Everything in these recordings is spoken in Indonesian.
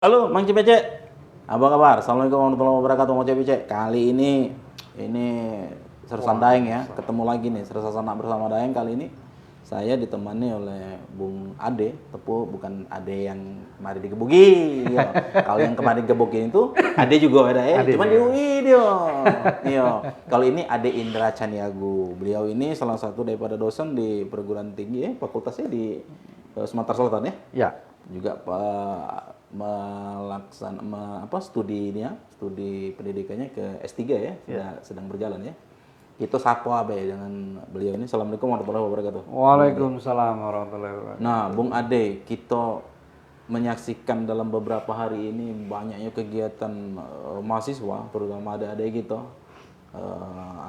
Halo, Mang Cipece. Apa kabar? Assalamualaikum warahmatullahi wabarakatuh, Mang Cipece. Kali ini Sersan Daeng ya, ketemu lagi nih Sersan Anak bersama Daeng. Kali ini saya ditemani oleh Bung Ade, Tepu, bukan Ade yang kemarin digebuki. Iya. Kalau yang kemarin gebukin itu Ade juga ada ya, cuman di UI dia. Iya. Kalau ini Ade Indra Caniago. Beliau ini salah satu daripada dosen di perguruan tinggi ya, fakultasnya di Sumatera Selatan ya. Ya, Juga studi pendidikannya ke S3 ya, sedang berjalan ya. Itu sapa abe dengan beliau ini. Assalamualaikum warahmatullahi wabarakatuh. Waalaikumsalam warahmatullahi wabarakatuh. Nah, Bung Ade, kita menyaksikan dalam beberapa hari ini banyaknya kegiatan mahasiswa, terutama adik-adik kita,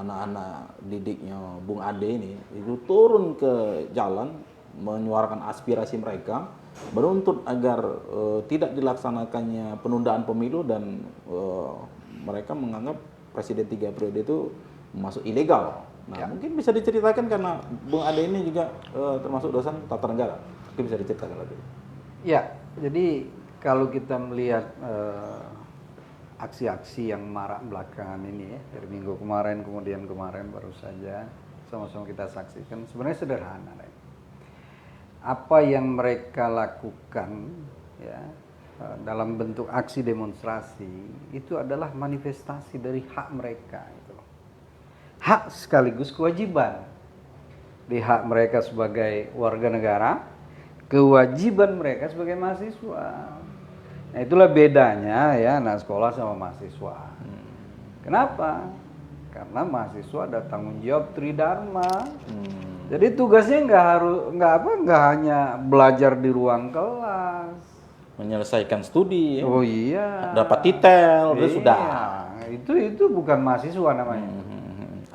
anak-anak didiknya Bung Ade ini, itu turun ke jalan menyuarakan aspirasi mereka, menuntut agar tidak dilaksanakannya penundaan pemilu dan mereka menganggap Presiden 3 periode itu masuk ilegal. Nah, mungkin bisa diceritakan karena Bung Ade ini juga termasuk dosen tata negara. Mungkin bisa diceritakan lagi. Ya, jadi kalau kita melihat aksi-aksi yang marak belakangan ini ya, dari minggu kemarin kemudian kemarin baru saja sama-sama kita saksikan, sebenarnya sederhana. Apa yang mereka lakukan ya dalam bentuk aksi demonstrasi itu adalah manifestasi dari hak mereka gitu. Hak sekaligus kewajiban. Di hak mereka sebagai warga negara, kewajiban mereka sebagai mahasiswa. Nah, itulah bedanya ya anak sekolah sama mahasiswa. Kenapa? Karena mahasiswa ada tanggung jawab tridharma. Jadi tugasnya nggak hanya belajar di ruang kelas, Menyelesaikan studi ya. oh iya, Dapat titel, iya. sudah. Itu bukan mahasiswa namanya.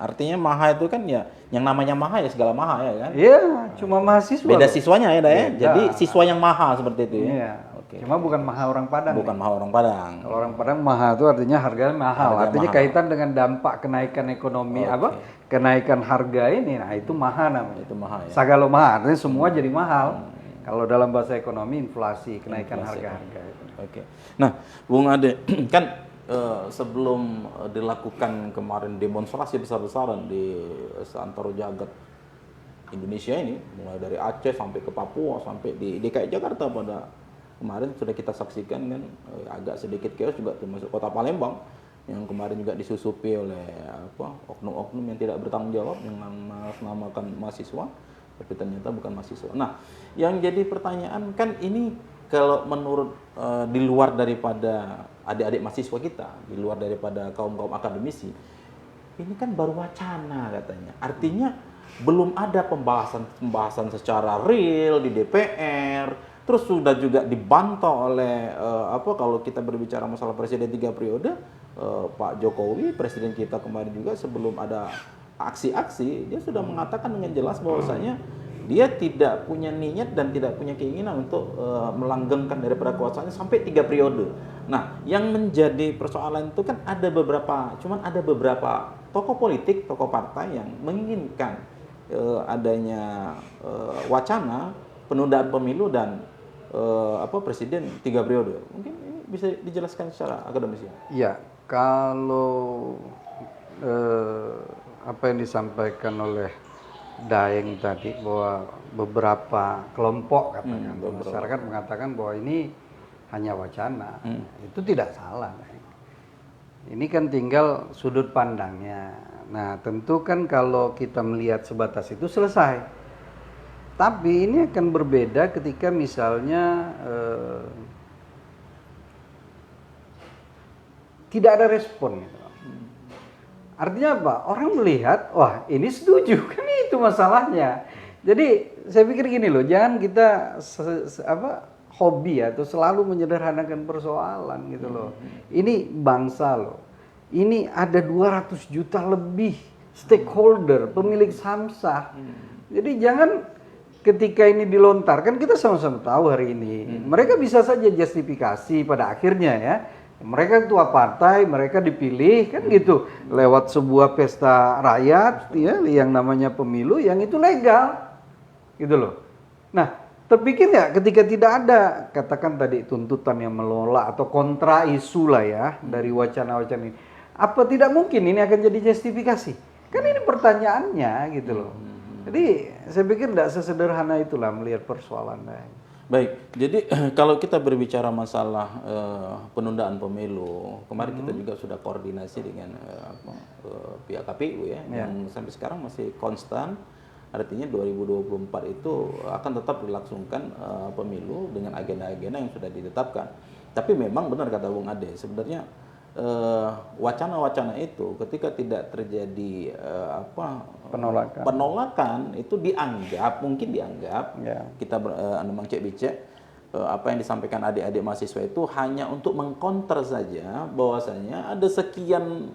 Artinya maha itu kan ya, yang namanya maha ya segala maha ya kan. Iya, cuma mahasiswa. Beda loh. siswanya ya, ya. Beda. Jadi siswa yang maha seperti itu ya. Iya. Oke. Cuma bukan maha orang Padang. Bukan nih. maha orang Padang. Kalau orang Padang maha itu artinya harganya mahal. Harga Artinya mahal. kaitan dengan dampak kenaikan ekonomi kenaikan harga ini. Nah, itu maha namanya. Itu maha ya. Sagalo maha, artinya semua jadi mahal. Kalau dalam bahasa ekonomi inflasi, kenaikan harga-harga itu. Oke. Nah, Bung Ade, kan sebelum dilakukan kemarin demonstrasi besar-besaran di seantero jagat Indonesia ini, mulai dari Aceh sampai ke Papua sampai di DKI Jakarta pada kemarin sudah kita saksikan kan, agak sedikit chaos juga termasuk kota Palembang yang kemarin juga disusupi oleh oknum-oknum yang tidak bertanggung jawab yang menamakan mahasiswa tapi ternyata bukan mahasiswa. Nah, yang jadi pertanyaan kan ini kalau menurut di luar daripada adik-adik mahasiswa kita, di luar daripada kaum-kaum akademisi, ini kan baru wacana katanya. Artinya belum ada pembahasan secara real di DPR. Terus sudah juga dibantah oleh kalau kita berbicara masalah Presiden 3 periode, Pak Jokowi, Presiden kita kemarin juga sebelum ada aksi-aksi, dia sudah mengatakan dengan jelas bahwasanya dia tidak punya niat dan tidak punya keinginan untuk melanggengkan daripada kekuasaannya sampai 3 periode. Nah, yang menjadi persoalan itu kan ada beberapa tokoh politik, tokoh partai yang menginginkan adanya wacana penundaan pemilu dan Presiden 3 periode. Mungkin ini bisa dijelaskan secara akademis ya? Iya, kalau apa yang disampaikan oleh Daeng tadi bahwa beberapa kelompok katanya masyarakat mengatakan bahwa ini hanya wacana, itu tidak salah. Ini kan tinggal sudut pandangnya. Nah, tentu kan kalau kita melihat sebatas itu selesai. Tapi ini akan berbeda ketika misalnya tidak ada respon. Gitu. Artinya apa? Orang melihat, wah ini setuju, kan itu masalahnya. Jadi saya pikir gini loh, jangan kita hobi atau selalu menyederhanakan persoalan gitu loh. Ini bangsa loh. Ini ada 200 juta lebih stakeholder, pemilik samsat. Jadi jangan ketika ini dilontarkan, kita sama-sama tahu hari ini. Mereka bisa saja justifikasi pada akhirnya ya. Mereka ketua partai, mereka dipilih kan gitu lewat sebuah pesta rakyat ya yang namanya pemilu yang itu legal gitu loh. Nah, Terpikir nggak ketika tidak ada, katakan tadi tuntutan yang menolak atau kontra isu lah ya dari wacana-wacana ini, apa tidak mungkin ini akan jadi justifikasi? Kan ini pertanyaannya gitu loh. Jadi saya pikir tidak sesederhana itulah melihat persoalannya. Baik, jadi kalau kita berbicara masalah penundaan pemilu, kemarin kita juga sudah koordinasi dengan pihak KPU ya, yang sampai sekarang masih konstan. Artinya 2024 itu akan tetap dilangsungkan pemilu dengan agenda-agenda yang sudah ditetapkan. Tapi memang benar kata Bung Ade, sebenarnya wacana-wacana itu ketika tidak terjadi penolakan itu mungkin dianggap kita memang cek bicek apa yang disampaikan adik-adik mahasiswa itu hanya untuk mengkonter saja bahwasanya ada sekian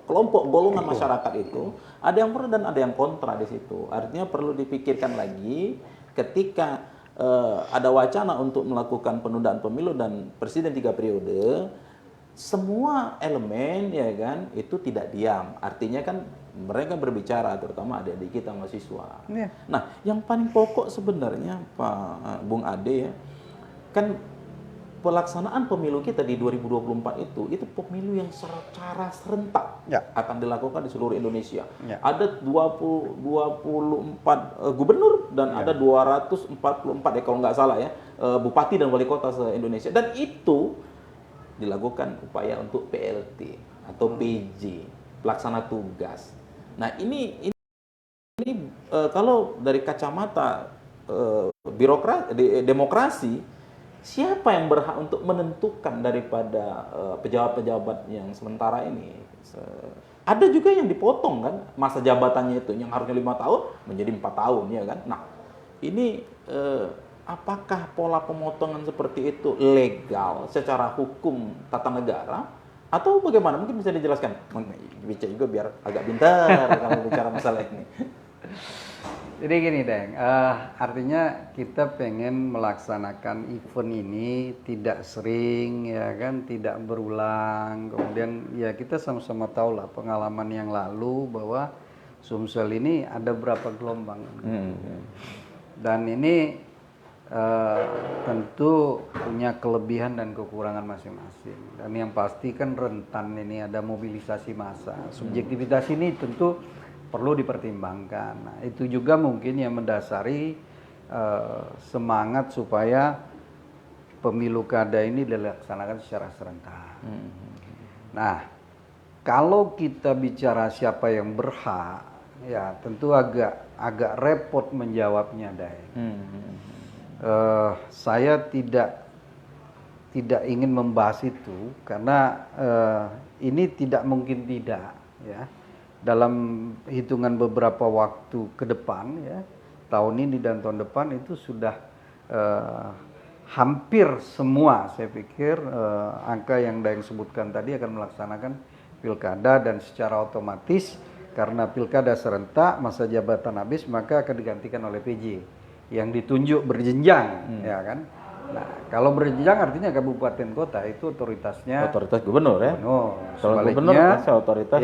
kelompok golongan masyarakat itu ada yang pro dan ada yang kontra di situ. Artinya perlu dipikirkan lagi ketika ada wacana untuk melakukan penundaan pemilu dan presiden 3 periode, semua elemen ya kan itu tidak diam. Artinya kan mereka berbicara, terutama adik-adik kita mahasiswa. Nah, yang paling pokok sebenarnya Pak Bung Ade ya, kan pelaksanaan pemilu kita di 2024 itu pemilu yang secara serentak akan dilakukan di seluruh Indonesia. Ada 24 gubernur dan ada 244 ya kalau nggak salah ya bupati dan wali kota se-Indonesia, dan itu dilakukan upaya untuk PLT atau PJ, pelaksana tugas. Nah ini kalau dari kacamata demokrasi, siapa yang berhak untuk menentukan daripada pejabat-pejabat yang sementara ini? Ada juga yang dipotong kan masa jabatannya itu, yang harusnya 5 tahun menjadi 4 tahun ya kan. Nah ini apakah pola pemotongan seperti itu legal secara hukum tata negara atau bagaimana? Mungkin bisa dijelaskan. Bicara juga biar agak pintar kalau bicara masalah ini. Jadi gini Deng, artinya kita pengen melaksanakan event ini tidak sering ya kan, tidak berulang. Kemudian ya kita sama-sama tahu lah pengalaman yang lalu bahwa Sumsel ini ada berapa gelombang. Dan ini tentu punya kelebihan dan kekurangan masing-masing. Dan yang pasti kan rentan ini ada mobilisasi massa. Subjektivitas ini tentu perlu dipertimbangkan. Nah, itu juga mungkin yang mendasari semangat supaya pemilu kada ini dilaksanakan secara serentak. Nah, kalau kita bicara siapa yang berhak, ya tentu agak repot menjawabnya, Dai. Saya tidak ingin membahas itu karena ini tidak mungkin tidak ya dalam hitungan beberapa waktu ke depan ya, tahun ini dan tahun depan itu sudah hampir semua saya pikir angka yang Daeng sebutkan tadi akan melaksanakan pilkada, dan secara otomatis karena pilkada serentak masa jabatan habis maka akan digantikan oleh PJ yang ditunjuk berjenjang, ya kan? Nah, kalau berjenjang artinya kabupaten kota itu otoritas gubernur ya. Kalau gubernur masih otoritas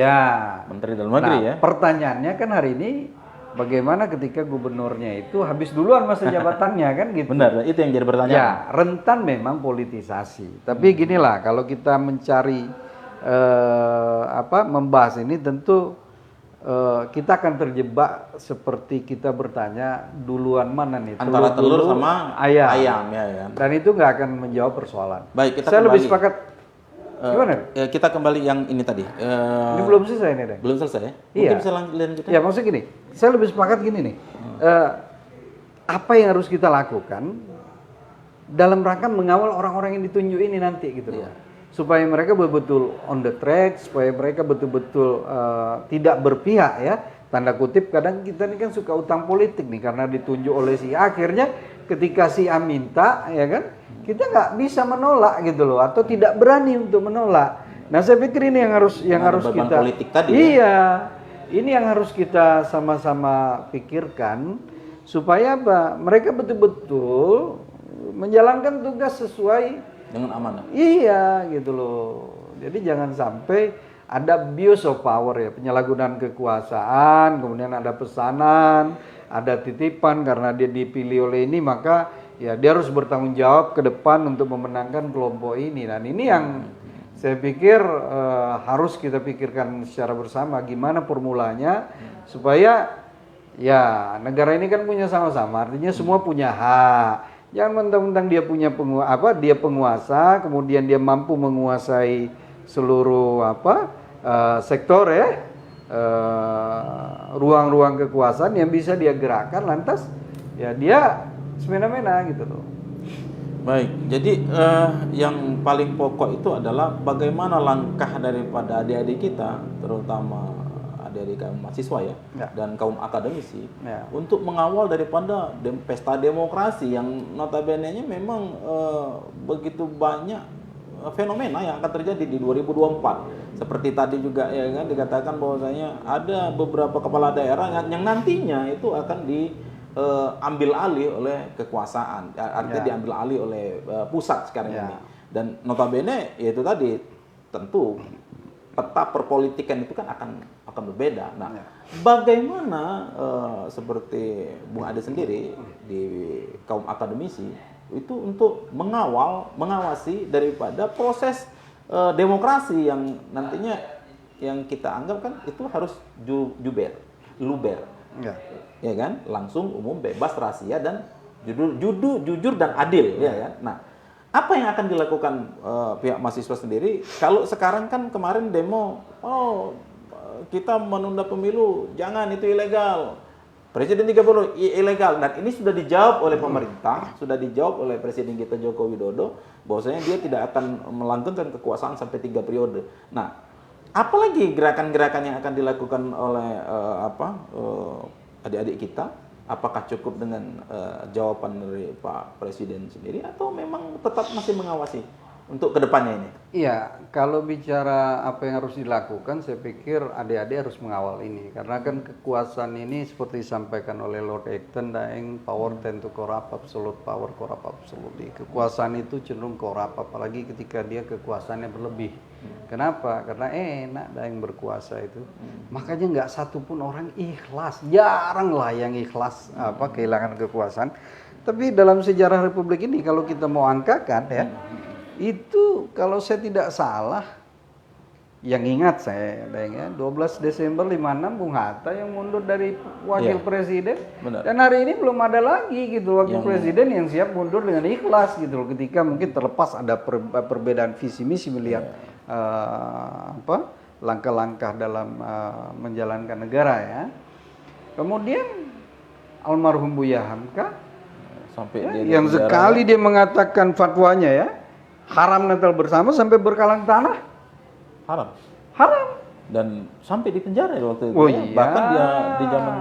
Menteri Dalam Negeri ya. Pertanyaannya kan hari ini bagaimana ketika gubernurnya itu habis duluan masa jabatannya kan gitu. Benar, itu yang jadi pertanyaan. Ya, rentan memang politisasi. Tapi ginilah, kalau kita mencari membahas ini tentu kita akan terjebak seperti kita bertanya duluan mana nih antara telur sama ayam ya. Dan itu nggak akan menjawab persoalan. Baik, saya lebih sepakat gimana? Kita kembali yang ini tadi. Ini belum selesai nih, Deng. Belum selesai ya? Iya. Mungkin bisa lanjutkan. Ya, maksudnya gini. Saya lebih sepakat gini nih. Apa yang harus kita lakukan dalam rangka mengawal orang-orang yang ditunjuk ini nanti gitu loh. Supaya mereka betul-betul on the track, supaya mereka betul-betul tidak berpihak ya, tanda kutip. Kadang kita ini kan suka utang politik nih karena ditunjuk oleh si A, akhirnya ketika si A minta ya kan, kita nggak bisa menolak gitu loh, atau tidak berani untuk menolak. Nah saya pikir ini yang harus kita politik tadi, ini yang harus kita sama-sama pikirkan supaya apa, mereka betul-betul menjalankan tugas sesuai dengan amanah. Iya gitu loh. Jadi jangan sampai ada abuse of power ya, penyalahgunaan kekuasaan, kemudian ada pesanan, ada titipan karena dia dipilih oleh ini, maka ya dia harus bertanggung jawab ke depan untuk memenangkan kelompok ini. Dan ini yang saya pikir harus kita pikirkan secara bersama gimana formulanya supaya ya negara ini kan punya sama-sama, artinya semua punya hak. Jangan mentang-mentang dia punya dia penguasa, kemudian dia mampu menguasai seluruh sektor ya, ruang-ruang kekuasaan yang bisa dia gerakkan, lantas ya dia semena-mena gitu loh. Baik, jadi yang paling pokok itu adalah bagaimana langkah daripada adik-adik kita, terutama adik-adik kaum mahasiswa ya, dan kaum akademisi, untuk mengawal daripada pesta demokrasi yang notabene-nya memang begitu banyak fenomena yang akan terjadi di 2024. Seperti tadi juga ya kan dikatakan bahwasanya ada beberapa kepala daerah yang nantinya itu akan diambil alih oleh kekuasaan, artinya diambil alih oleh pusat sekarang ini. Dan notabene yaitu tadi tentu peta perpolitikan itu kan akan berbeda. Nah, bagaimana seperti Bung Ade sendiri di kaum akademisi itu untuk mengawasi daripada proses demokrasi yang nantinya yang kita anggap kan itu harus luber, ya kan, langsung, umum, bebas, rahasia dan jujur dan adil, ya kan. Nah, apa yang akan dilakukan pihak mahasiswa sendiri? Kalau sekarang kan kemarin demo, kita menunda pemilu, jangan, itu ilegal. Presiden 30 ilegal. Dan ini sudah dijawab oleh pemerintah, sudah dijawab oleh Presiden kita Joko Widodo, bahwasanya dia tidak akan melanggengkan kekuasaan sampai 3 periode. Nah, apalagi gerakan-gerakan yang akan dilakukan oleh adik-adik kita? Apakah cukup dengan jawaban dari Pak Presiden sendiri atau memang tetap masih mengawasi untuk kedepannya ini? Iya, kalau bicara apa yang harus dilakukan, saya pikir adik-adik harus mengawal ini. Karena kan kekuasaan ini seperti disampaikan oleh Lord Acton, power tend to corrupt, absolute power corrupt absolutely. Kekuasaan itu cenderung corrupt, apalagi ketika dia kekuasaannya berlebih. Kenapa? Karena enak yang berkuasa itu. Makanya nggak satupun orang ikhlas, jarang lah yang ikhlas kehilangan kekuasaan. Tapi dalam sejarah Republik ini kalau kita mau angkakan ya, itu kalau saya tidak salah, yang ingat saya, 12 Desember 56 Bung Hatta yang mundur dari wakil presiden. Benar. Dan hari ini belum ada lagi gitu wakil presiden yang siap mundur dengan ikhlas gitu loh. Ketika mungkin terlepas ada perbedaan visi misi melihat langkah-langkah dalam menjalankan negara ya. Kemudian almarhum Buya Hamka sampai yang sekali dia mengatakan fatwanya ya, haram Natal bersama sampai berkalang tanah. Haram. Dan sampai di penjara waktu itu. Iya. Bahkan dia di zaman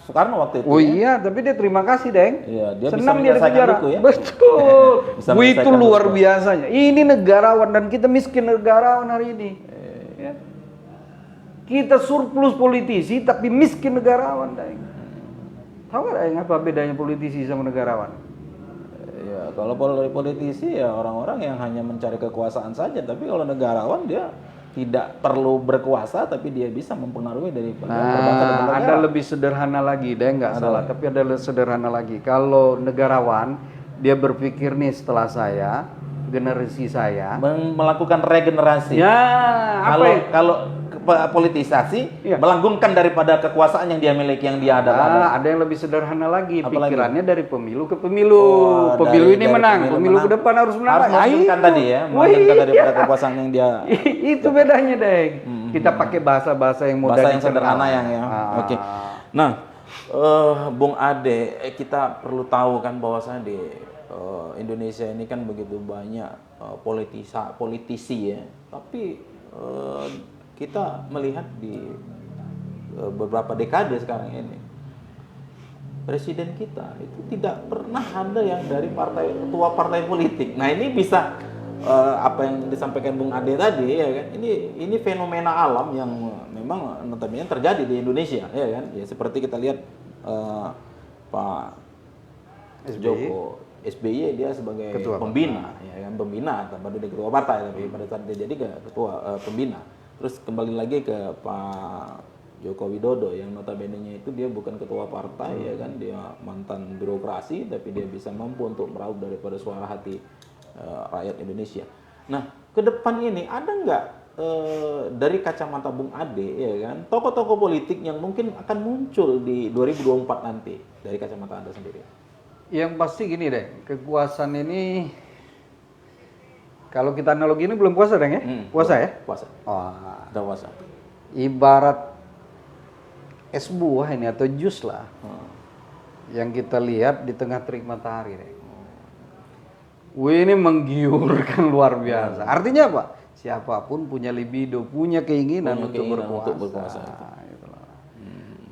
Soekarno waktu itu. Iya, tapi dia terima kasih, Deng. Iya, dia senang bisa dia di penjara. buku, ya? Betul. Itu luar buku. biasanya. Ini negarawan dan kita miskin negarawan hari ini. Ya. Kita surplus politisi tapi miskin negarawan, Deng. Tahu nggak Deng apa bedanya politisi sama negarawan? Ya, kalau politisi ya orang-orang yang hanya mencari kekuasaan saja, tapi kalau negarawan dia tidak perlu berkuasa tapi dia bisa mempengaruhi dari perbangsa dan negara. Ada lebih sederhana lagi, deh nggak salah, tapi ada sederhana lagi. Kalau negarawan dia berpikir nih setelah saya, generasi saya melakukan regenerasi. Ya, kalau politisasi melanggengkan daripada kekuasaan yang dia miliki, yang dia ada. Ada yang lebih sederhana lagi, pikirannya dari pemilu ke pemilu. Pemilu ini menang, pemilu ke depan harus menang. Harus melanggengkan tadi ya, melanggengkan daripada kekuasaan yang dia. Itu bedanya, Deng. Kita pakai bahasa-bahasa yang mudah, bahasa yang sederhana yang ya. Oke. Nah, Bung Ade, kita perlu tahu kan bahwasanya di Indonesia ini kan begitu banyak politisi ya. Tapi kita melihat di beberapa dekade sekarang ini, presiden kita itu tidak pernah ada yang dari ketua partai politik. Nah, ini bisa apa yang disampaikan Bung Ade tadi ya kan, ini fenomena alam yang memang notabene terjadi di Indonesia ya kan. Ya seperti kita lihat Pak Joko SBY dia sebagai ketua pembina ya kan, pembina tanpa dia ketua partai, tapi pada saat dia jadi ketua pembina. Terus kembali lagi ke Pak Joko Widodo yang notabene-nya itu dia bukan ketua partai ya kan, dia mantan birokrasi tapi dia bisa mampu untuk meraup daripada suara hati rakyat Indonesia. Nah, ke depan ini ada nggak dari kacamata Bung Ade ya kan, tokoh-tokoh politik yang mungkin akan muncul di 2024 nanti dari kacamata Anda sendiri? Yang pasti gini deh, kekuasaan ini kalau kita analogi ini belum puasa deh ya? Puasa ya? Puasa. Oh, Udah puasa. ibarat es buah ini atau jus lah yang kita lihat di tengah terik matahari deh. Wih, ini menggiurkan luar biasa. Artinya apa? Siapapun punya libido, punya keinginan, untuk berkuasa. Gitu loh.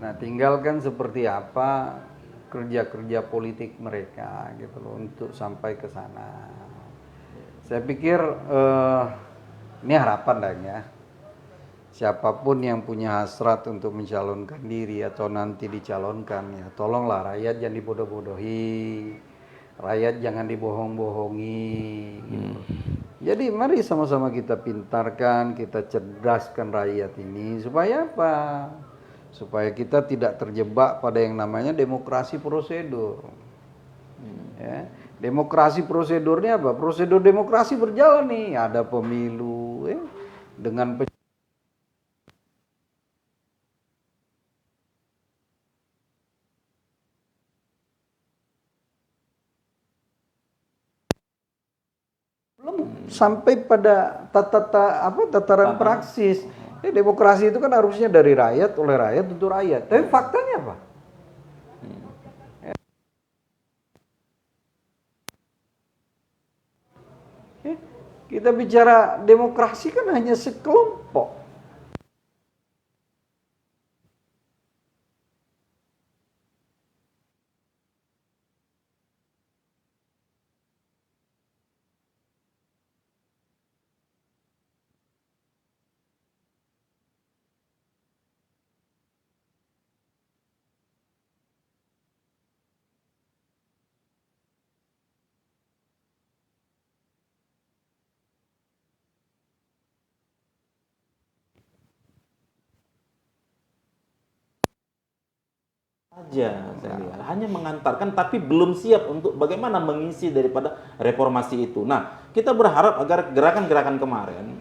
Nah, tinggalkan seperti apa kerja-kerja politik mereka gitu loh untuk sampai ke sana. Saya pikir ini harapan dah ya. Siapapun yang punya hasrat untuk mencalonkan diri atau nanti dicalonkan, ya tolonglah rakyat jangan dibodoh-bodohi, rakyat jangan dibohong-bohongi. Gitu. Jadi mari sama-sama kita pintarkan, kita cerdaskan rakyat ini supaya apa? Supaya kita tidak terjebak pada yang namanya demokrasi prosedur. Ya. Demokrasi prosedurnya apa? Prosedur demokrasi berjalan nih, ada pemilu ya, dengan sampai pada tataran praksis. Demokrasi itu kan harusnya dari rakyat, oleh rakyat, untuk rakyat. Tapi faktanya apa? Kita bicara demokrasi kan hanya sekelompok. Aja saya lihat hanya mengantarkan tapi belum siap untuk bagaimana mengisi daripada reformasi itu. Nah, kita berharap agar gerakan-gerakan kemarin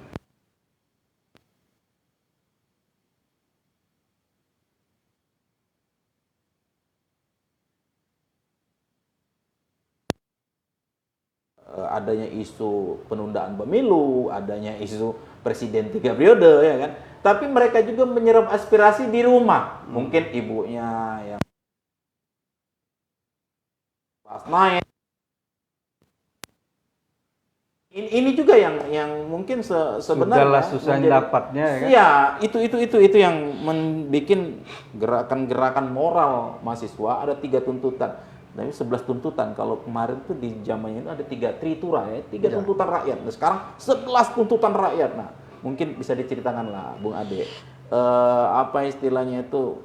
adanya isu penundaan pemilu, adanya isu presiden 3 periode ya kan. Tapi mereka juga menyerap aspirasi di rumah. Mungkin ibunya yang pas naik. Ini juga yang mungkin sebenarnya susah dapatnya ya kan? Iya, itu yang membuat gerakan-gerakan moral mahasiswa ada 3 tuntutan. Tapi 11 tuntutan. Kalau kemarin tuh di zamannya itu ada 3 tritura ya, 3 tuntutan rakyat. Nah, sekarang 11 tuntutan rakyat. Nah, mungkin bisa diceritakan lah Bung Ade. Apa istilahnya itu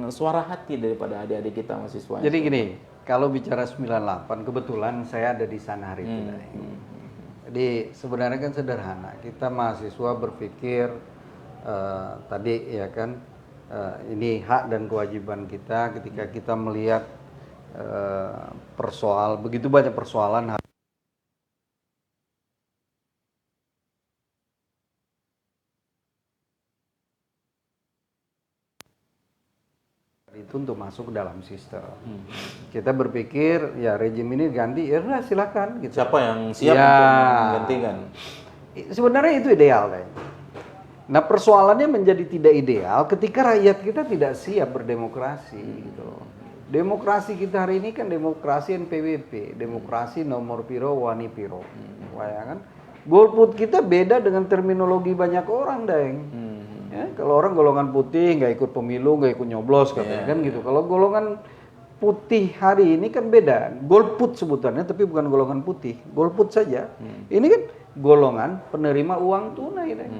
suara hati daripada adik-adik kita mahasiswa. Jadi gini, kalau bicara 98 kebetulan saya ada di sana hari itu. Jadi sebenarnya kan sederhana. Kita mahasiswa berpikir tadi ya kan ini hak dan kewajiban kita ketika kita melihat begitu banyak persoalan itu untuk masuk ke dalam sistem. Kita berpikir ya rejim ini ganti, ya udah silakan. Gitu. Siapa yang siap untuk menggantikan? Sebenarnya itu ideal deh. Nah persoalannya menjadi tidak ideal ketika rakyat kita tidak siap berdemokrasi. Gitu. Demokrasi kita hari ini kan demokrasi NPWP, demokrasi nomor piro wani piro. Ya kan? Golput kita beda dengan terminologi banyak orang, Deng. Ya, kalau orang golongan putih nggak ikut pemilu, nggak ikut nyoblos katanya kan gitu. Kalau golongan putih hari ini kan beda. Golput sebutannya, tapi bukan golongan putih. Golput saja. Ini kan golongan penerima uang tunai, Deng.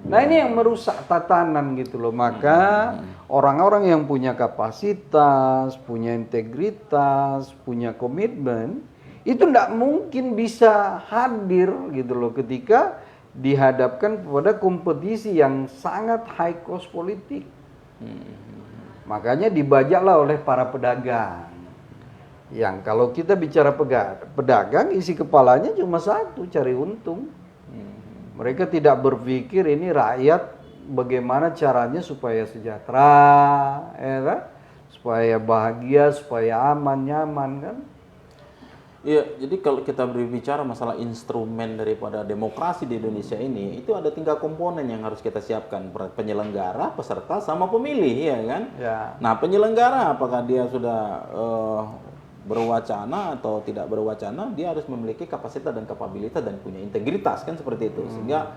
Nah ini yang merusak tatanan gitu loh. Maka orang-orang yang punya kapasitas, punya integritas, punya komitmen, itu tidak mungkin bisa hadir gitu loh ketika dihadapkan pada kompetisi yang sangat high cost politik. Makanya dibajaklah oleh para pedagang. Yang kalau kita bicara pedagang, isi kepalanya cuma satu, cari untung. Mereka tidak berpikir ini rakyat bagaimana caranya supaya sejahtera, ya kan? Supaya bahagia, supaya aman, nyaman kan? Iya, jadi kalau kita berbicara masalah instrumen daripada demokrasi di Indonesia ini, itu ada 3 komponen yang harus kita siapkan, penyelenggara, peserta, sama pemilih, ya kan? Ya. Nah, penyelenggara apakah dia sudah berwacana atau tidak berwacana, dia harus memiliki kapasitas dan kapabilitas dan punya integritas kan seperti itu, sehingga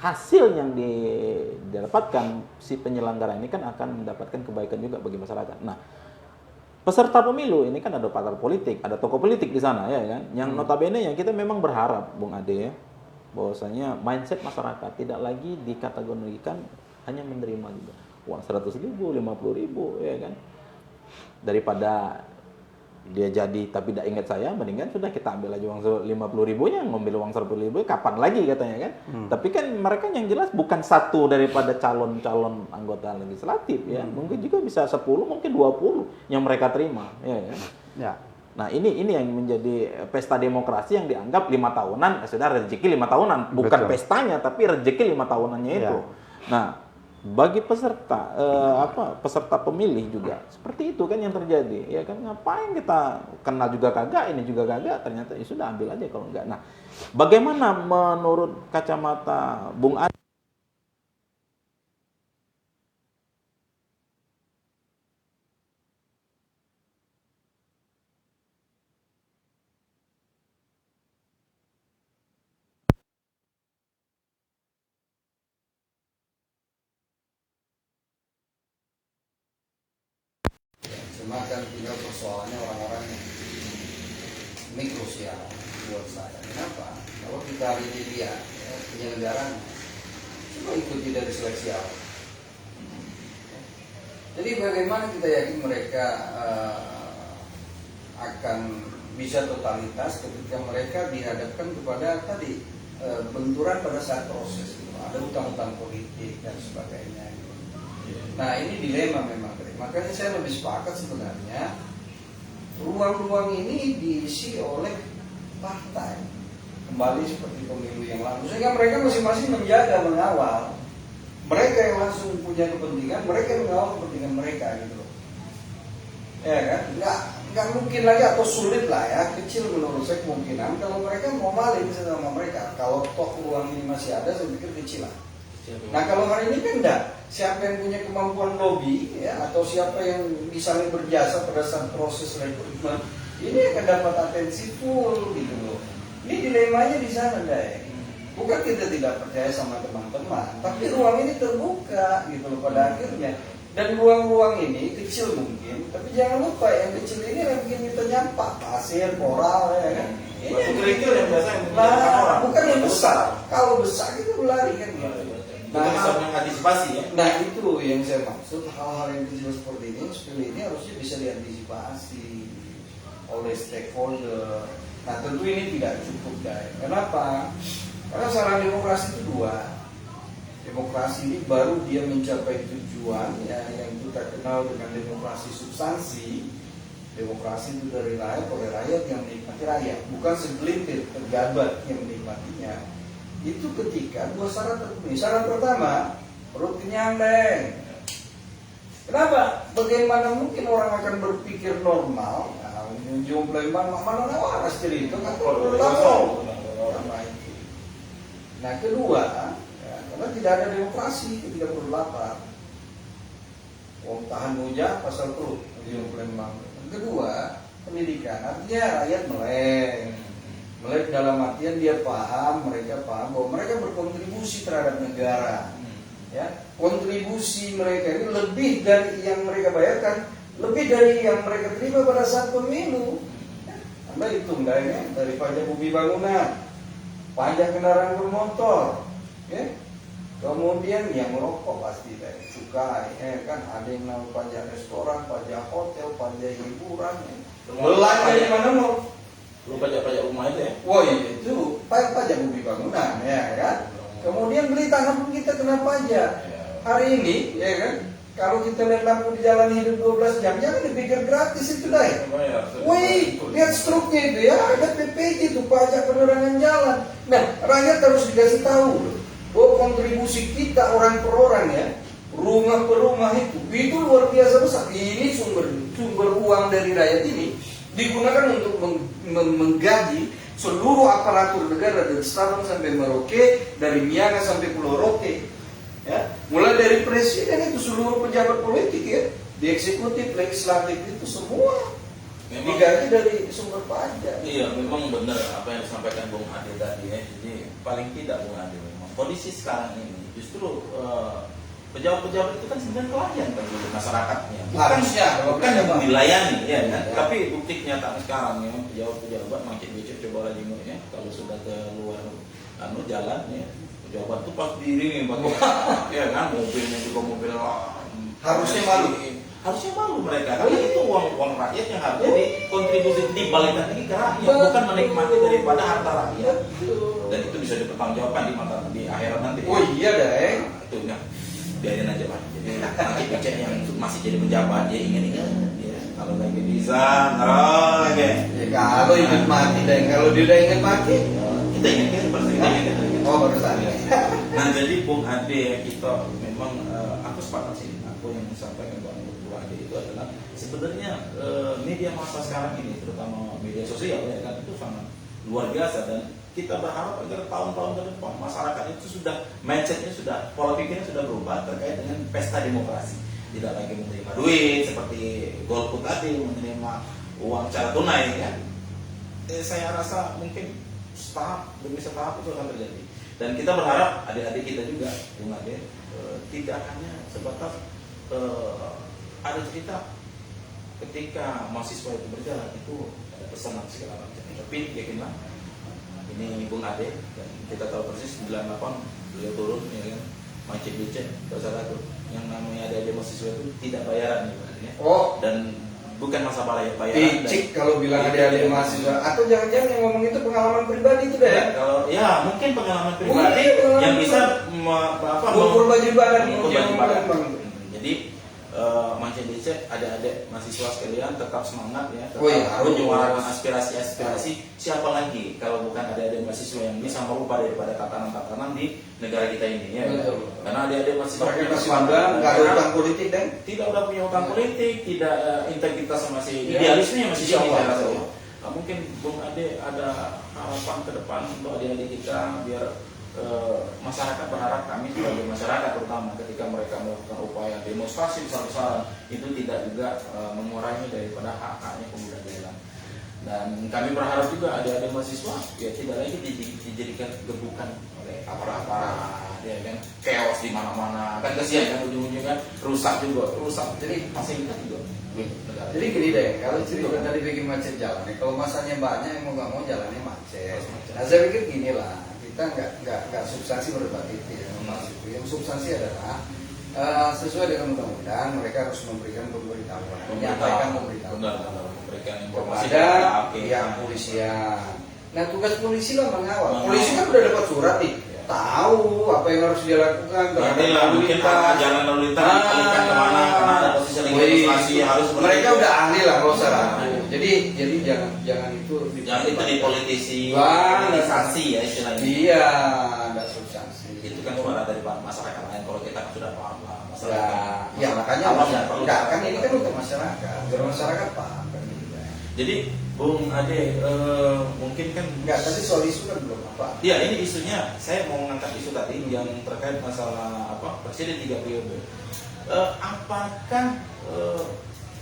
hasil yang didapatkan si penyelenggara ini kan akan mendapatkan kebaikan juga bagi masyarakat. Nah, peserta pemilu ini kan ada partai politik, ada tokoh politik di sana ya kan. Yang notabene yang kita memang berharap Bung Ade ya, bahwasanya mindset masyarakat tidak lagi dikategorikan hanya menerima juga uang 100.000, 50.000 ya kan. Daripada dia jadi tapi tidak ingat saya, mendingan sudah kita ambil aja uang 50.000-nya, ngambil uang 10.000 kapan lagi katanya kan. Tapi kan mereka yang jelas bukan satu daripada calon-calon anggota legislatif ya. Mungkin juga bisa 10, mungkin 20 yang mereka terima ya kan. Ya. Nah, ini yang menjadi pesta demokrasi yang dianggap 5 tahunan, sudah rezeki 5 tahunan, bukan Betul. pestanya tapi rezeki 5 tahunannya itu. Nah, bagi peserta peserta pemilih juga seperti itu kan yang terjadi ya kan. Ngapain kita kenal juga kagak, ini juga kagak, ternyata ya sudah ambil aja kalau enggak. Nah, bagaimana menurut kacamata Bung Ade Cuma kan tinggal persoalannya orang-orang ini krusial buat saya. Kenapa? Kalau kita hari ini lihat ya, penyelenggaraan coba ikuti dari seleksi awal. Jadi bagaimana kita yakin mereka akan bisa totalitas ketika mereka dihadapkan kepada tadi benturan pada saat proses gitu. Ada utang-utang politik dan sebagainya gitu. Nah ini dilema memang. Makanya saya lebih sepakat sebenarnya ruang-ruang ini diisi oleh partai kembali seperti pemilu yang lalu, sehingga mereka masing-masing menjaga, mengawal. Mereka yang langsung punya kepentingan, mereka yang mengawal kepentingan mereka gitu loh. Ya kan? Nggak mungkin lagi atau sulit lah ya, kecil menurut saya kemungkinan kalau mereka mau malin sama mereka. Kalau toh ruang ini masih ada, saya pikir kecil lah. Nah kalau hari ini kan enggak, siapa yang punya kemampuan lobby ya, atau siapa yang misalnya berjasa pada saat proses rekrutmen ini akan dapat atensi full gitu loh. Ini dilemanya di sana deh. Bukan kita tidak percaya sama teman-teman, tapi ruang ini terbuka gitu loh pada akhirnya. Dan ruang-ruang ini kecil mungkin, tapi jangan lupa yang kecil ini yang bikin kita nyampah pasir, koral ya kan. Ini yang kerikil yang biasa yang bukan yang besar. Kalau besar kita berlari kan gitu. Nah, bisa mengantisipasi ya. Nah itu yang saya maksud, hal-hal yang kecil seperti ini, sepele ini harusnya bisa diantisipasi oleh stakeholder. Nah tentu ini tidak cukup guys. Kenapa? Karena saran demokrasi itu dua. Demokrasi ini baru dia mencapai tujuan ya, yang kita kenal dengan demokrasi substansi. Demokrasi itu dari rakyat, oleh rakyat yang menikmati rakyat, bukan segelintir pejabat yang menikmatinya. Itu ketika dua syarat terpenuhi. Syarat pertama, perut kenyang deh. Kenapa? Bagaimana mungkin orang akan berpikir normal? Nah, menjum Palembang mana waras jadi itu kan pertama. Nah kedua, ya, karena tidak ada demokrasi, tidak perlu lapar. Wong tahan bujang pasal perut menjum Palembang. Kedua, pendidikan artinya rakyat melek. Melek dalam artian dia paham, mereka paham bahwa mereka berkontribusi terhadap negara. Ya, kontribusi mereka ini lebih dari yang mereka bayarkan, lebih dari yang mereka terima pada saat pemilu. Ya, Anda hitung ya, dari pajak bumi bangunan, pajak kendaraan bermotor, ya. Kemudian yang merokok pasti dari cukai, kan ada yang namanya pajak restoran, pajak hotel, pajak hiburan. Ya. Belah dari mana mau? Lu pajak-pajak rumah itu ya? Wah itu pajak bumi bangunan ya kan. Kemudian beli tanah pun kita kena pajak. Hari ini ya kan Kalau kita lihat lampu di jalan hidup 12 jam, jangan dipikir gratis itu dai. Wih, lihat struknya itu ya, ada PPJ itu, pajak penerangan jalan. Nah, rakyat harus dikasih tahu bahwa kontribusi kita orang per orang ya, rumah per rumah itu luar biasa besar. Ini sumber uang dari rakyat ini digunakan untuk menggaji seluruh aparatur negara dari Sabang sampai Merauke, dari Miangas sampai Pulau Rote. Ya, mulai dari presiden itu seluruh pejabat politik ya, di eksekutif, legislatif itu semua memang digaji dari sumber pajak. Iya, memang benar apa yang disampaikan Bung Ade tadi ya. Jadi paling tidak Bung Ade memang kondisi sekarang ini justru pejabat-pejabat itu kan sebenarnya pelayan bagi masyarakatnya, bukan yang dilayani ya kan. Ya. Tapi bukti kenyataan sekarang ya, pejabat-pejabat makin becek coba lagi ya, kalau sudah keluar jalan ya. Pejabat tuh pas diri pakai ya kan, mobilnya juga mobil harusnya malu mereka karena itu uang rakyat yang harusnya dikontribusi dibalikkan lagi ke rakyat, bukan menikmati daripada harta rakyat, dan itu bisa dipertanggungjawabkan di akhirat nanti. Oh iya deh, itu ya biarin aja Pak. Jadi nanti becek yang masih jadi pejabat dia ingin ya, kalau lagi bisa oke. Ya, kalau ingat mati dan kalau dia udah ingat mati kita ingat bersama. Oh baru tadi. Nah jadi Bung Ade kita memang aku sepakat sih, aku yang sampaikan Bung Ade itu adalah sebenarnya media massa sekarang ini terutama media sosial ya kan itu sangat luar biasa, dan kita berharap agar tahun-tahun ke depan masyarakat itu sudah mindsetnya sudah pola pikirnya sudah berubah terkait dengan pesta demokrasi, tidak lagi menerima duit seperti golput tadi, menerima uang secara tunai kan. Saya rasa mungkin setahap demi setahap itu akan terjadi. Dan kita berharap adik-adik kita juga, Bung Ade, tidak hanya sebatas ada cerita ketika mahasiswa itu berjalan itu ada pesanan segala macam. Tapi yakinlah ini Bung Ade, dan kita tahu persis 98 beliau turun ya kan, macet becek terserah tuh yang namanya adik-adik mahasiswa itu tidak bayaran ya. Oh, dan bukan masa bayaran. Picik kalau bilang adik-adik mahasiswa, atau jangan-jangan yang ngomong itu pengalaman pribadi itu deh. Ya, kalau ya mungkin pengalaman pribadi yang bisa mengukur baju badan. Jadi Mancing Becek, adik-adik mahasiswa sekalian tetap semangat ya, tetap menyuarakan aspirasi. Siapa lagi kalau bukan adik-adik mahasiswa yang bisa merubah daripada tatanan-tatanan di negara kita ini ya. Karena adik-adik mahasiswa nggak ada utang politik dan tidak udah punya utang politik, tidak integritas masih idealisme masih tinggi saya rasa. Mungkin Bung Ade ada harapan ke depan untuk adik-adik kita biar masyarakat berharap kami sebagai masyarakat terutama ketika mereka melakukan upaya demonstrasi besar-besaran itu tidak juga mengurangi daripada hak-haknya pengguna jalan. Dan kami berharap juga adik-adik mahasiswa ya tidak lagi dijadikan gebukan oleh aparat ya kan, chaos di mana-mana kan, kasihan kan ujung-ujungnya rusak. Jadi fasilitas juga. Jadi gini deh, kalau cerita tadi bikin macet jalan, kalau masanya banyak yang mau nggak mau jalannya macet. Nah saya pikir gini lah, kita nggak substansi berdebat itu ya, yang substansi adalah sesuai dengan undang-undang mereka harus memberikan pemberitahuan, menyampaikan pemberitahuan kepada pihak polisian. Nah tugas polisi lah mengawal. Polisi kan udah dapat surat nih, tahu apa yang harus dia lakukan terhadap lalu lintas, jalan lalu lintas dialihkan kemana karena ada posisi legitimasi harus mereka udah ahli lah kalau salah. Jadi jangan itu dipolitisasi ya istilahnya. Iya, ada substansi. Itu kan suara dari masyarakat lain, kalau kita sudah paham lah masyarakat. Ya makanya enggak kan ini kan untuk masyarakat, biar masyarakat paham kan gitu. Jadi Bung Ade mungkin kan enggak, tadi soal isu kan belum apa. Iya, ini isunya saya mau mengangkat isu tadi yang terkait masalah presiden 3 periode. Apakah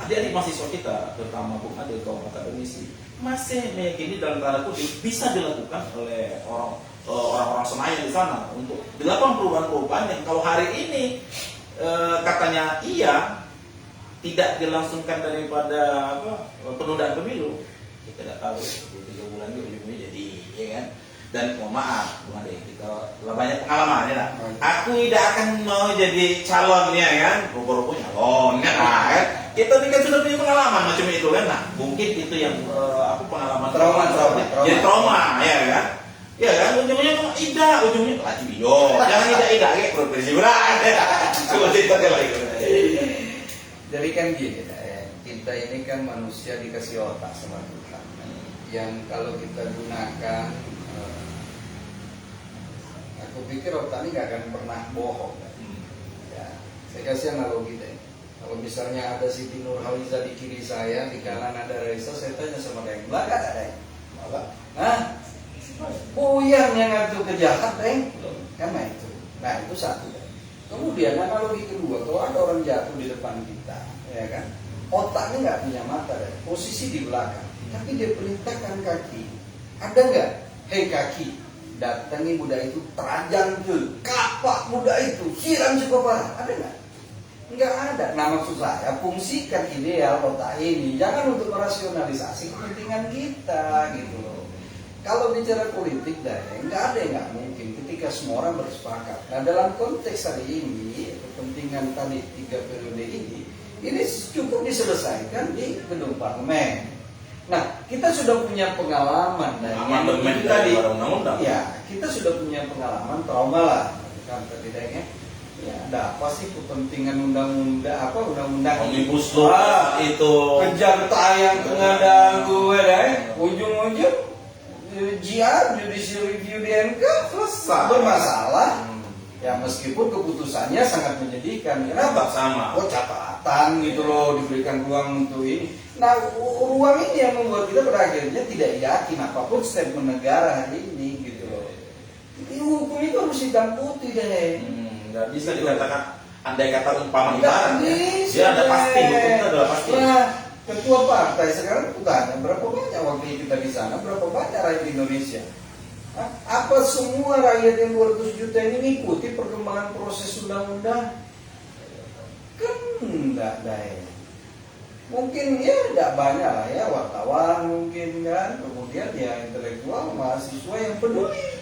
adik-adik mahasiswa kita, terutama Bung Ade kaum akademisi, masih meyakini dalam tanda kutip bisa dilakukan oleh orang-orang Senayan di sana untuk dilakukan perubahan-perubahan yang kalau hari ini katanya iya tidak dilangsungkan daripada penundaan pemilu, kita tidak tahu 3 bulan itu ujungnya jadi ya kan. Dan mohon maaf Bung Ade, kita banyak pengalaman ya. Aku tidak akan mau jadi calon ya kan, rupa-rupa calon kan. Kita kan sudah punya pengalaman macam itu kan. Nah, mungkin itu yang pengalaman trauma. Jadi trauma ya kan. Ya kan, ujungnya cuma ida, ujungnya lagi video. Jangan ida kayak profesi berat. Cuma cerita lagi. Jadi kan gini, kita ini kan manusia dikasih otak sama Tuhan. Yang kalau kita gunakan, aku pikir otak ini gak akan pernah bohong. Ya, saya kasih analogi deh. Kalau misalnya ada Siti Nurhaliza di kiri saya, di kanan ada Raisa, saya tanya sama dia, belakang ada yang? Hah? Buyang yang ngatur kejahat, karena itu. Nah itu satu. Kemudian analogi kedua, kalau ada orang jatuh di depan kita, ya kan, otaknya nggak punya mata, posisi di belakang, tapi dia perintahkan kaki. Ada nggak? Hei kaki, datangi budak itu, terajang ke kapak budak itu, siram parah. Ada nggak? Nggak ada. Nah maksud saya, fungsikan ideal otak ini jangan untuk merasionalisasi kepentingan kita, gitu loh. Kalau bicara politik, nggak ada yang nggak mungkin ketika semua orang bersepakat. Nah dalam konteks hari ini, kepentingan tadi 3 periode ini cukup diselesaikan di gedung parlemen. Nah kita sudah punya pengalaman dari amandemen tadi. undang-undang. Ya kita sudah punya pengalaman trauma lah, kan tadi ya. Ya, ada apa sih kepentingan undang-undang Omnibus Law itu kejar tayang pengadaan gue ujung-ujung judicial review di MK selesai bermasalah. Ya meskipun keputusannya sangat menyedihkan. Kenapa? Sama. Oh catatan gitu loh, diberikan ruang untuk ini. Nah ruang ini yang membuat kita berakhirnya tidak yakin apapun statement negara hari ini gitu loh. Ini hukum itu harus hitam putih deh. Nggak bisa dikatakan andai kata umpama Nggak ibarat bisa, dia ada pasti, hukumnya adalah pasti. Nah, ketua partai sekarang tanya berapa banyak waktu kita di sana, berapa banyak rakyat Indonesia? Apa semua rakyat yang 200 juta ini mengikuti perkembangan proses undang-undang? Kan enggak ada ya. Mungkin ya tidak banyak lah ya, wartawan mungkin kan, kemudian ya intelektual, mahasiswa yang peduli.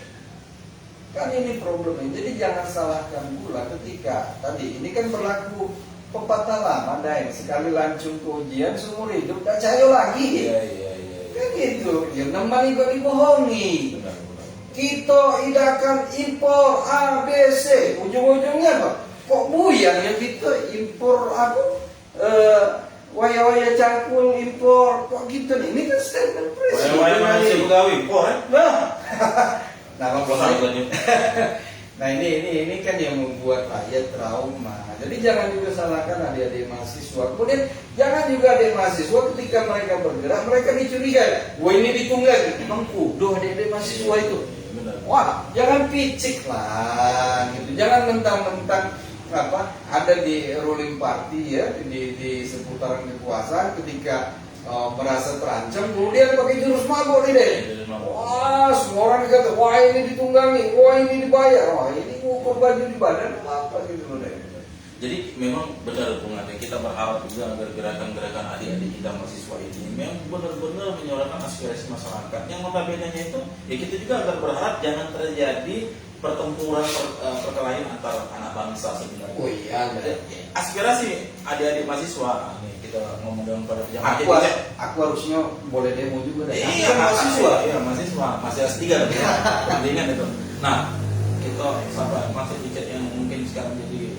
Kan ini problemnya, jadi jangan salahkan pula ketika tadi ini kan berlaku pepatah lama yang sekali lancung ke ujian seumur hidup tak cayo lagi. Iya. Kan gitu, ya namanya juga dibohongi. Benar. Kita idakan impor A, B, C, ujung-ujungnya apa? Kok buyang yang kita impor aku waya-waya cangkul impor kok gitu nih? Ini kan statement presiden. Waya-waya manusia begawi, Nah, nah ini kan yang membuat rakyat trauma. Jadi jangan juga salahkan adik-adik mahasiswa. Kemudian jangan juga adik mahasiswa ketika mereka bergerak mereka dicurigai. Wah ini ditunggangi. Emang kuduh adik-adik mahasiswa itu. Wah jangan picik lah. Gitu. Jangan mentang-mentang ada di ruling party ya di seputaran kekuasaan ketika merasa terancam, kemudian pakai jurus mabuk nih deh. Wah, semua orang kata, wah ini ditunggangi, wah ini dibayar, wah ini ukur baju di badan apa gitu loh deh. Jadi memang benar Bung Ade, kita berharap juga agar gerakan-gerakan adik-adik kita mahasiswa ini memang benar-benar menyuarakan aspirasi masyarakat. Yang notabene-nya itu, ya kita juga agar berharap jangan terjadi pertempuran perkelahian antar anak bangsa sebenarnya. Oh iya, aspirasi adik-adik mahasiswa kita ngomong dengan pada pejabat. Aku harusnya boleh demo juga deh. Iya, mahasiswa masih S3 tapi ya. Pentingan itu. Nah, kita sahabat masih dicet yang mungkin sekarang jadi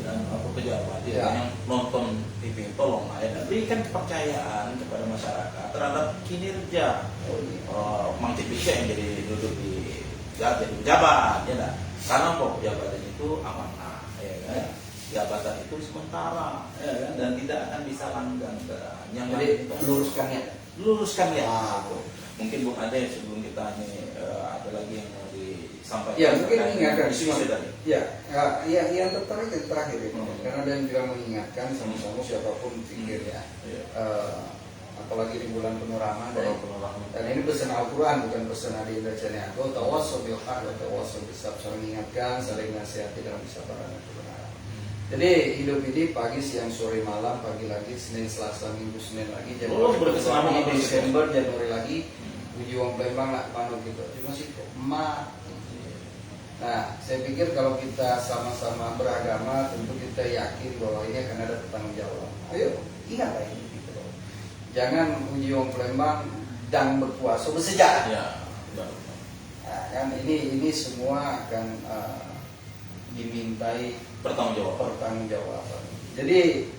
pejabat yang nonton TV, tolong lah ya berikan kepercayaan kepada masyarakat terhadap kinerja Mang Cipika yang jadi duduk di jadi pejabat ya dah. Karena kok jabatan itu amanah ya kan. Jabatan itu sementara ya kan? Dan tidak akan bisa langgang ke yang jadi luruskan ya. Mungkin Bung Ade sebelum kita ini ada lagi yang mau disampaikan. Ya mungkin mengingatkan isu tadi. Ya yang terakhir itu karena ada yang juga mengingatkan sama-sama siapapun pikirnya. Apalagi di bulan penuh Ramadan. Dan ini pesan Al-Quran bukan pesan Adi Indra Caniago. Tawassul bil haq wa tawassul bis sabr, saling mengingatkan, saling nasihati dalam kesabaran dan kebenaran. Jadi hidup ini pagi, siang, sore, malam, pagi lagi, Senin, Selasa, Minggu, Senin lagi, Januari, Desember, Januari lagi, Uji Wong Palembang lah, Panu gitu. Cuma sih mati. Nah, saya pikir kalau kita sama-sama beragama, tentu kita yakin bahwa ini akan ada pertanggung jawab. Ayo, ingatlah ini. Gitu loh. Jangan Uji Wong Palembang dan berpuasa bersejarah. Ya, Nah, kan ini semua akan dimintai pertanggungjawaban. Jadi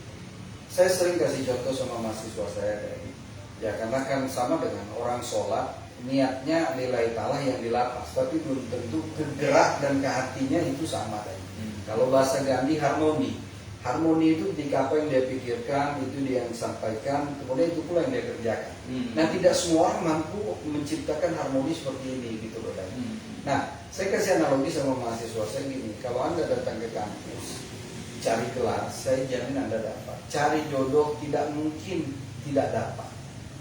saya sering kasih contoh sama mahasiswa saya dari, ya karena kan sama dengan orang sholat, niatnya lillahi ta'ala yang di lapas, tapi belum tentu kegerak dan ke hatinya itu sama tadi. Kalau bahasa Gandhi harmoni itu ketika apa yang dia pikirkan itu dia yang sampaikan, kemudian itu pula yang dia kerjakan. Nah, tidak semua orang mampu menciptakan harmoni seperti ini gitu loh. Nah, saya kasih analogi sama mahasiswa saya gini, kalau Anda datang ke kampus cari kelas, saya jamin Anda dapat. Cari jodoh tidak mungkin tidak dapat,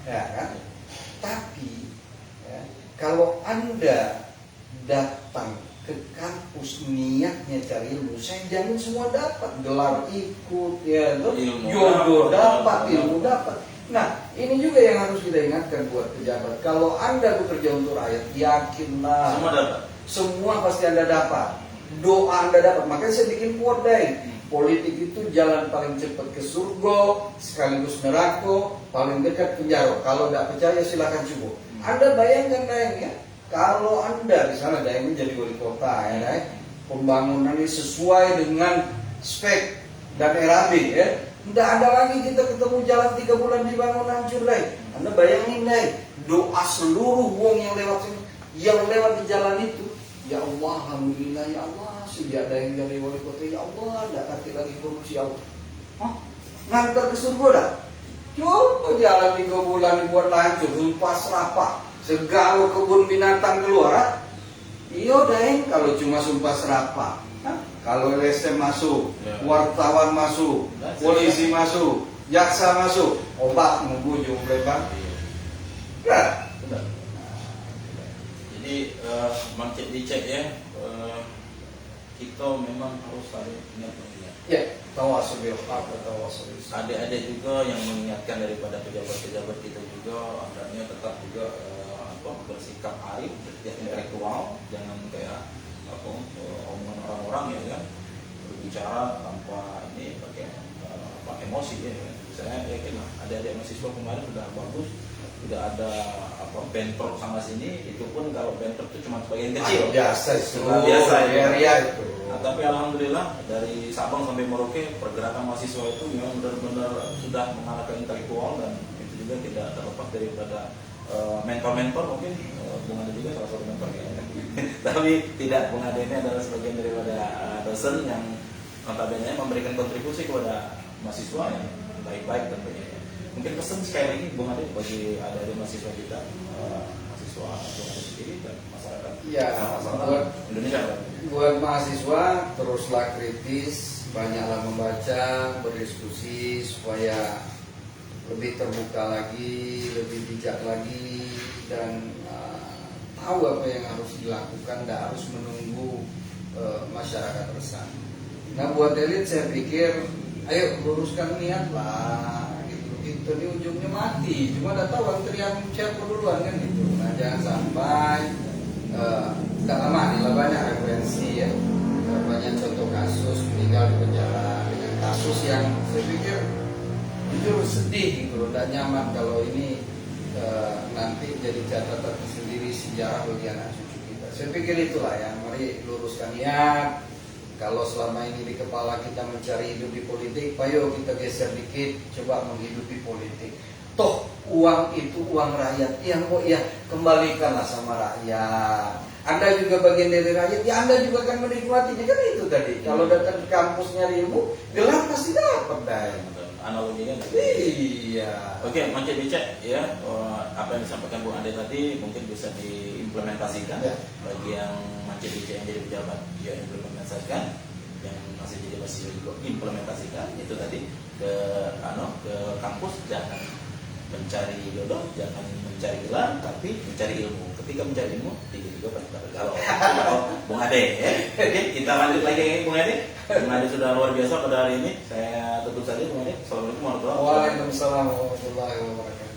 ya kan? Tapi ya, kalau Anda datang ke kampus niatnya cari ilmu, saya jamin semua dapat. Gelar ikut, ya, jodoh dapat, ilmu dapat. Nah, ini juga yang harus kita ingatkan buat pejabat. Kalau Anda bekerja untuk rakyat, yakinlah Semua dapat. semua pasti Anda dapat. Doa Anda dapat. Makanya saya bikin quote deh. Politik itu jalan paling cepat ke surga, sekaligus neraka, paling dekat penjara. Kalau tidak percaya silakan coba. Anda bayangkan Daeng ya, kalau Anda di sana Daeng menjadi wali kota ya Daeng, pembangunan ini sesuai dengan spek dan RAB ya. Tidak ada lagi kita ketemu jalan 3 bulan dibangun hancur Daeng. Anda bayangin Daeng, doa seluruh wong yang lewat sini, yang lewat di jalan itu, ya Allah, alhamdulillah ya Allah, sejak ada yang jadi wali kota, ya Allah, tidak kaki lagi korupsi ya Allah. Hah? Ngantar ke surga dah. Coba jalan 3 bulan dibuat hancur, sumpah serapah, segala kebun binatang keluar. Iya Daeng, kalau cuma sumpah serapah. Kalau LSM masuk, wartawan masuk, polisi masuk, jaksa masuk, obat membujung lebar. Ya. Jadi market dicek ya, kita memang harus saling ingat-ingat. Ya, tawasul bil haq wa tawasul bis sabr. Adik-adik juga yang mengingatkan daripada pejabat-pejabat kita juga, hendaknya tetap juga bersikap arif, intelektual, jangan kayak omongan orang-orang ya kan, berbicara tanpa ini pakai emosi ya. Saya yakin lah adik-adik mahasiswa kemarin sudah bagus, tidak ada bentrok sama sini, itu pun kalau bentrok itu cuma sebagian kecil. Biasa itu. Biasa ya. Itu. Nah, tapi alhamdulillah dari Sabang sampai Merauke pergerakan mahasiswa itu memang benar-benar sudah mengarah ke intelektual, dan itu juga tidak terlepas daripada mentor-mentor mungkin Bung Ade juga salah satu mentor ya. Tapi tidak, Bung Ade ini adalah sebagian daripada dosen yang notabene memberikan kontribusi kepada mahasiswa yang baik-baik tentunya. Mungkin pesan sekali lagi Bung Ade bagi adik-adik mahasiswa kita, mahasiswa Bung Ade sendiri dan masyarakat. Ya, buat Indonesia. Buat mahasiswa teruslah kritis, banyaklah membaca, berdiskusi supaya lebih terbuka lagi, lebih bijak lagi, dan tahu apa yang harus dilakukan, tidak harus menunggu masyarakat resah. Nah, buat elit saya pikir, ayo luruskan niat lah, gitu di ujungnya mati. Cuma udah tahu antrian siapa duluan kan gitu. Nah, jangan sampai tidak lama nih lah, banyak referensi ya, banyak contoh kasus meninggal di penjara dengan kasus yang saya pikir jujur sedih gitu loh, tidak nyaman kalau ini nanti jadi catatan tersendiri sejarah bagi anak cucu kita. Saya pikir itulah yang mari luruskan niat. Kalau selama ini di kepala kita mencari hidup di politik, ayo kita geser dikit, coba menghidupi politik. Toh uang itu uang rakyat, yang kok ya kembalikanlah sama rakyat. Anda juga bagian dari rakyat, ya Anda juga akan menikmatinya, kan itu tadi. Kalau datang ke kampus nyari ilmu, gelar pasti dapat dah. Analoginya iya. Oke, Mance dicek ya, apa yang disampaikan Bu Ade tadi mungkin bisa diimplementasikan ya. Bagi yang Mance dicek yang jadi pejabat, ya implementasikan. Yang masih jadi mahasiswa juga implementasikan. Itu tadi ke kampus, jangan mencari jodoh, jangan mencari gelar, tapi mencari ilmu. Ketika mencari ilmu, tiga-tiga pasti dapat. Kalau Bung Ade ya. Oke, kita lanjut lagi Bung Ade. Bung Ade sudah luar biasa pada hari ini. Saya tutup saja Bung Ade. Assalamualaikum warahmatullahi wabarakatuh. Waalaikumsalam warahmatullahi wabarakatuh.